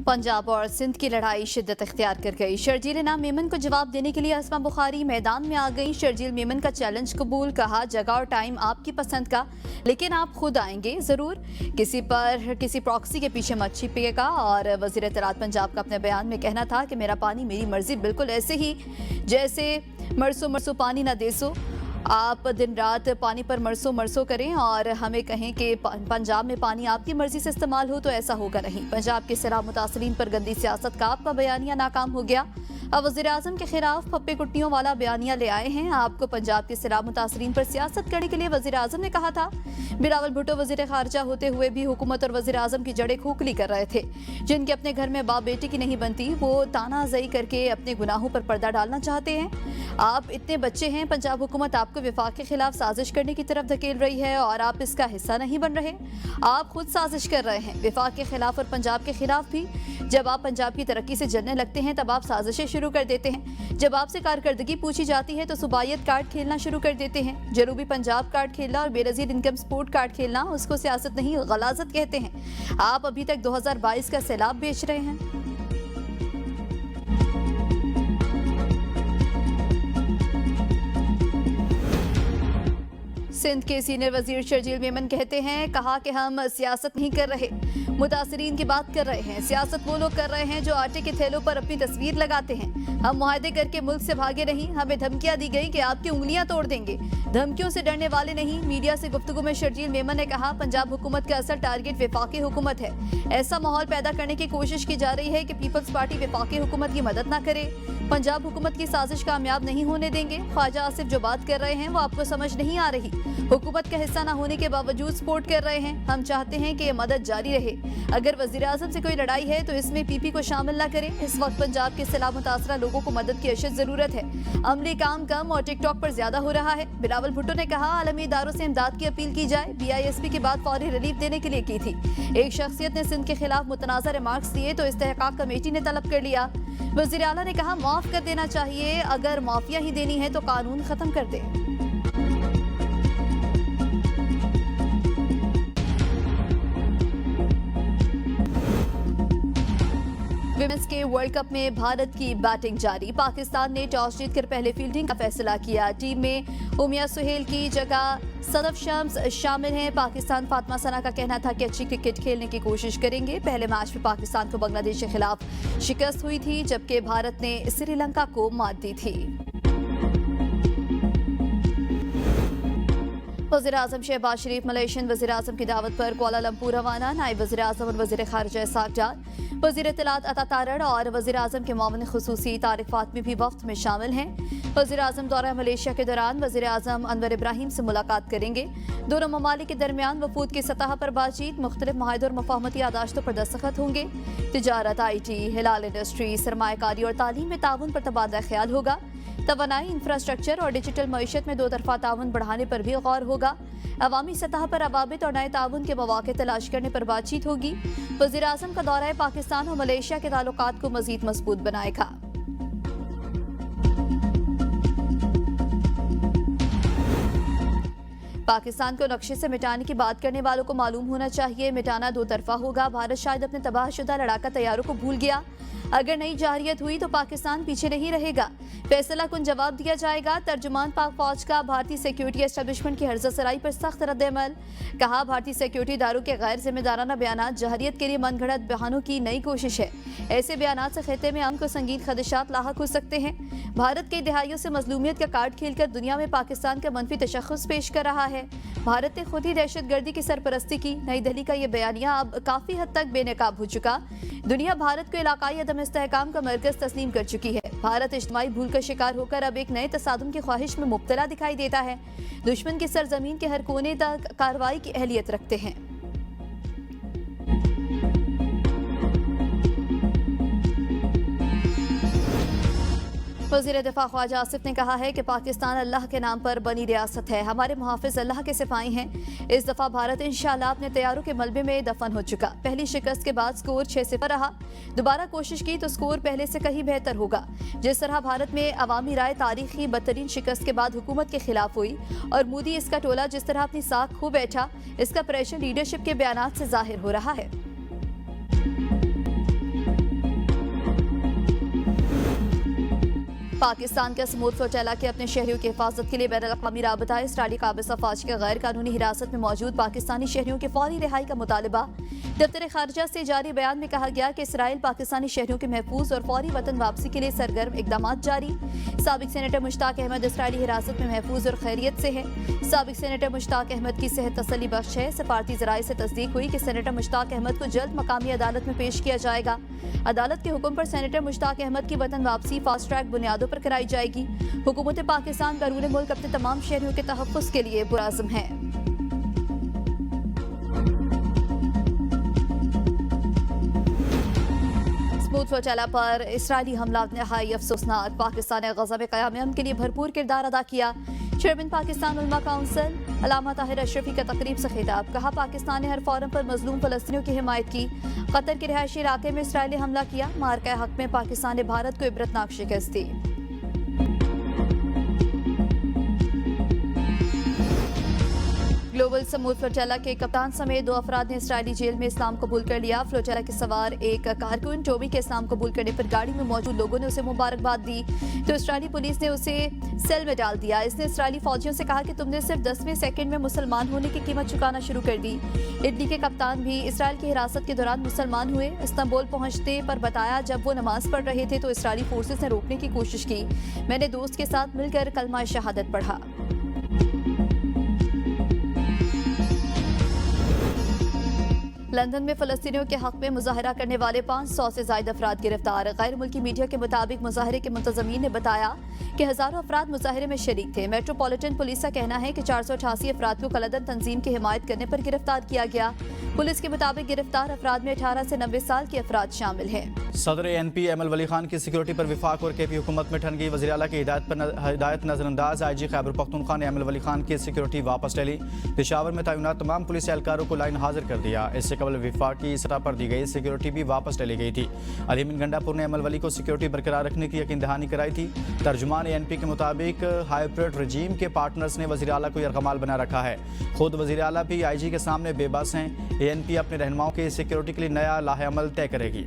पंजाब और सिंध की लड़ाई शिद्दत इख्तियार कर गई। शर्जील इनाम मेमन को जवाब देने के लिए अस्मा बुखारी मैदान में आ गई। शर्जील मेमन का चैलेंज कबूल, कहा जगह और टाइम आपकी पसंद का, लेकिन आप खुद आएंगे जरूर, किसी प्रॉक्सी के पीछे मत छिपिएगा। और वजीर इत्तलात पंजाब का अपने बयान में कहना था कि मेरा पानी मेरी मर्जी, बिल्कुल ऐसे ही जैसे मरसो मरसो पानी ना देसो, आप दिन रात पानी पर मरसो मरसो करें और हमें कहें कि पंजाब में पानी आपकी मर्जी से इस्तेमाल हो तो ऐसा होगा नहीं। पंजाब के सैलाब मुतासरीन पर गंदी सियासत का आपका बयानिया नाकाम हो गया। अब वज़ीर आज़म के खिलाफ पप्पे कुट्टियों वाला बयानिया ले आए हैं। आपको पंजाब के सैलाब मुतासरीन पर सियासत करने के लिए वज़ीर आज़म ने कहा था। बिलावल भुट्टो वज़ीर खारजा होते हुए भी हुकूमत और वज़ीर आज़म की जड़ें खोखली कर रहे थे। जिनके अपने घर में बाप बेटी की नहीं बनती, वो तानाज़ई करके अपने गुनाहों पर पर्दा डालना चाहते हैं। आप इतने बच्चे हैं, पंजाब हुकूमत आपको विफाक के खिलाफ साजिश करने की तरफ धकेल रही है और आप इसका हिस्सा नहीं बन रहे। आप खुद साजिश कर रहे हैं विफाक के खिलाफ और पंजाब के खिलाफ भी। जब आप पंजाब की तरक्की से जलने लगते हैं तब आप साजिशें शुरू कर देते हैं। जब आपसे कारकर्दगी पूछी जाती है तो सुबायत कार्ड खेलना शुरू कर देते हैं। जनूबी पंजाब कार्ड खेलना और बेनज़ीर इनकम सपोर्ट कार्ड खेलना, उसको सियासत नहीं गलाजत कहते हैं। आप अभी तक 2022 का सैलाब बेच रहे हैं। सिंध के सीनियर वजीर शर्जील मेमन कहते हैं, कहा कि हम सियासत नहीं कर रहे, मुतासरीन की बात कर रहे हैं। सियासत वो लोग कर रहे हैं जो आटे के थैलों पर अपनी तस्वीर लगाते हैं। हम मुआहदे करके मुल्क से भागे नहीं, हमें धमकियां दी गई कि आपकी उंगलियां तोड़ देंगे। धमकियों से डरने वाले नहीं। मीडिया से गुफ्तगू में शर्जील मेमन ने कहा, पंजाब हुकूमत का असल टारगेट विफाकी हुकूमत है। ऐसा माहौल पैदा करने की कोशिश की जा रही है कि पीपल्स पार्टी विफाकी हुकूमत की मदद न करे। पंजाब हुकूमत की साजिश कामयाब नहीं होने देंगे। ख्वाजा आसिफ जो बात कर रहे हैं वो आपको समझ नहीं आ रही। हुकूमत का हिस्सा न होने के बावजूद सपोर्ट कर रहे हैं। हम चाहते हैं कि ये मदद जारी रहे। अगर वज़ीर आज़म से कोई लड़ाई है तो इसमें पीपी को शामिल न करें। इस वक्त पंजाब के सैलाब मुतासरा लोगों को मदद की अशद जरूरत है। अमली काम कम और टिकटॉक पर ज्यादा हो रहा है। बिलावल भुट्टो ने कहा, आलमी इदारों से इमदाद की अपील की जाए। BISP के बाद फौरी रिलीफ देने के लिए की थी। एक शख्सियत ने सिंध के खिलाफ मुतनाज़ा रिमार्क्स दिए तो इस्तेहकाक कमेटी ने तलब कर लिया। वज़ीर आला ने कहा, माफ कर देना चाहिए, अगर माफिया ही देनी है तो कानून खत्म कर दे। विमेंस के वर्ल्ड कप में भारत की बैटिंग जारी। पाकिस्तान ने टॉस जीतकर पहले फील्डिंग का फैसला किया। टीम में उमिया सुहेल की जगह सदफ शम्स शामिल हैं। पाकिस्तान फातिमा सना का कहना था कि अच्छी क्रिकेट खेलने की कोशिश करेंगे। पहले मैच में पाकिस्तान को बांग्लादेश के खिलाफ शिकस्त हुई थी, जबकि भारत ने श्रीलंका को मात दी थी। वज़ीर आज़म शहबाज शरीफ मलेशियन वज़ीर आज़म की दावत पर कुआलालंपुर रवाना। नायब वज़ीर आज़म और वज़ीर खारजा इसाक डार, वज़ीर इत्तलात अता तारड़ और वज़ीर आज़म के मामून खुसूसी तारिक फातमी भी वफ्द में शामिल हैं। वज़ीर आज़म दौरा मलेशिया के दौरान वज़ीर आज़म अनवर इब्राहिम से मुलाकात करेंगे। दोनों ममालिक के दरमियान वफूद की सतह पर बातचीत, मुख्तलिफ मुआहदों और मफाहमती यादाश्तों पर दस्तखत होंगे। तिजारत, IT, हिलाल इंडस्ट्री, सरमायाकारी और तालीम में ताउन पर तबादला ख्याल होगा। तवानाई, इंफ्रास्ट्रक्चर और डिजिटल मईशत में दो तरफा ताउन बढ़ाने पर भी गौर होगा। अवामी सतह पर अवाबित और नए ताउन के मौके तलाश करने पर बातचीत होगी। वज़ीर आज़म का दौरा पाकिस्तान और मलेशिया के ताल्लुकात को मज़ीद मजबूत बनाएगा। पाकिस्तान को नक्शे से मिटाने की बात करने वालों को मालूम होना चाहिए, मिटाना दो तरफा होगा। भारत शायद अपने तबाहशुदा लड़ाका तैयारों को भूल गया। अगर नई जारियत हुई तो पाकिस्तान पीछे नहीं रहेगा। फैसला कुन जवाब दिया जाएगा। तर्जुमान पाक फौज का भारतीय सिक्योरिटी एस्टेब्लिशमेंट की हर्जा सराई पर सख्त रद्द-ए-अमल। कहा, भारतीय सिक्योरिटी इदारों के गैर जिम्मेदाराना बयानात जहरियत के लिए मनगढ़ंत बहानों की नई कोशिश है। ऐसे बयानात से खित्ते में अमन को संगीन खदशात लाहक हो सकते हैं। भारत कई दहाइयों से मजलूमियत का कार्ड खेलकर दुनिया में पाकिस्तान का मनफी तशख्खुस पेश कर रहा है। भारत ने खुद ही दहशतगर्दी की सरपरस्ती की। नई दिल्ली का ये बयानिया अब काफी हद तक बेनकाब हो चुका। दुनिया भारत को इलाकाई अदम इस्तेहकाम का मरकज तस्लीम कर चुकी है। भारत इज्तिमाई भूल का शिकार होकर अब एक नए तसादुम की ख्वाहिश में मुब्तला दिखाई देता है। दुश्मन की सरजमीन के हर कोने तक कार्रवाई की अहलियत रखते हैं। वज़ीर दिफा ख्वाजा आसिफ ने कहा है कि पाकिस्तान अल्लाह के नाम पर बनी रियासत है। हमारे मुहाफिज अल्लाह के सिपाही हैं। इस दफ़ा भारत इंशाअल्लाह अपने तैयारों के मलबे में दफन हो चुका। पहली शिकस्त के बाद स्कोर 6-0 रहा। दोबारा कोशिश की तो स्कोर पहले से कहीं बेहतर होगा। जिस तरह भारत में अवामी राय तारीखी बदतरीन शिकस्त के बाद हुकूमत के खिलाफ हुई और मोदी इसका टोला जिस तरह अपनी साख खो बैठा, इसका प्रेशर लीडरशिप के बयानात से जाहिर हो रहा है। पाकिस्तान के समूद फ्लोटेला के अपने शहरियों की हिफाजत के लिए बैनुल-अक़वामी राबता इसराइली काबिज़ अफवाज के गैर कानूनी हिरासत में मौजूद पाकिस्तानी शहरियों की फौरी रिहाई का मुतालबा। दफ्तर खारजा से जारी बयान में कहा गया कि इसराइल पाकिस्तानी शहरियों के महफूज और फौरी वतन वापसी के लिए सरगर्म इकदाम जारी। साबिक सेनेटर मुश्ताक अहमद इसराइली हिरासत में महफूज और खैरियत से है। साबिक सेनेटर मुश्ताक अहमद की सेहत तसल्ली बख्श है। सफारती ज़राए से तस्दीक हुई कि सेनेटर मुश्ताक अहमद को जल्द मकामी अदालत में पेश किया जाएगा। अदालत के हुक्म पर सेनेटर मुश्ताक अहमद की वतन वापसी फास्ट ट्रैक बुनियादों पर कराई जाएगी। हुकूमत पाकिस्तान बैरून मुल्क अपने तमाम शहरियों के तहफ़्फ़ुज़ के लिए पुरअज़्म है। समूद फ्लोटेला पर इसराइली हमला नहाई अफसोसनाक। पाकिस्तान ने गज़ा में क़याम अमन के लिए भरपूर किरदार अदा किया। चेयरमैन पाकिस्तान उलमा काउंसिल अल्लामा ताहिर अशरफी का तकरीब से खिताब। कहा, पाकिस्तान ने हर फोरम पर मजलूम फ़लस्तीनियों की हिमायत की। कतर के रिहायशी इलाके में इसराइली हमला किया। मार्का हक में पाकिस्तान ने भारत को इबरतनाक शिकस्त दी। ग्लोबल समूद फ्लोटेला के कप्तान समेत 2 अफराद ने इसराइली जेल में इस्लाम कबूल कर लिया। फ्लोटेला के सवार एक कारकुन टोबी के इस्लाम कबूल करने पर गाड़ी में मौजूद लोगों ने उसे मुबारकबाद दी तो इसराइली पुलिस ने उसे सेल में डाल दिया। इसने इसराइली फौजियों से कहा कि तुमने सिर्फ 10वें सेकंड में मुसलमान होने की कीमत चुकाना शुरू कर दी। इटली के कप्तान भी इसराइल की हिरासत के दौरान मुसलमान हुए। इस्तांबुल पहुंचते पर बताया, जब वो नमाज पढ़ रहे थे तो इसराइली फोर्सेस ने रोकने की कोशिश की। मैंने दोस्त के साथ मिलकर कलमा शहादत पढ़ा। लंदन में फ़लस्तीनियों के हक में मुजाहरा करने वाले 500 से ज़ायद अफराद गिरफ्तार। गैर मुल्की मीडिया के मुताबिक मुजाहरे के मुंतज़मीन ने बताया कि हज़ारों अफराद मुजाहरे में शरीक थे। मेट्रोपॉलिटन पुलिस का कहना है कि 488 अफराद को कलदन तंजीम की हिमायत करने पर गिरफ्तार किया गया। पुलिस के मुताबिक गिरफ्तार अफराद में 18 से 90 साल के अफराद शामिल हैं। सदर एनपी एमल वली खान की सिक्योरिटी पर विफाक और केपी हुकूमत में ठन गई। वज़ीर आला की हिदायत नजरअंदाज। IG खैबर पख्तूनख्वा ने एमल वली खान की सिक्योरिटी वापस ले ली। पेशावर में तैनात तमाम पुलिस एहलकारों को लाइन हाजिर कर दिया। इससे कबल विफाकी सतह पर दी गई सिक्योरिटी भी वापस ले ली गई थी। अलीमिन गंडापुर ने एमल वली को सिक्योरिटी बरकरार रखने की यकीन दहानी कराई थी। तर्जुमान एनपी के मुताबिक हाइब्रिड रजीम के पार्टनर्स ने वज़ीर आला को यरगमाल बना रखा है। खुद वज़ीर आला भी IG के सामने बेबस हैं। ANP अपने रहनुमाओं की सिक्योरिटी के लिए नया लाहे अमल तय करेगी।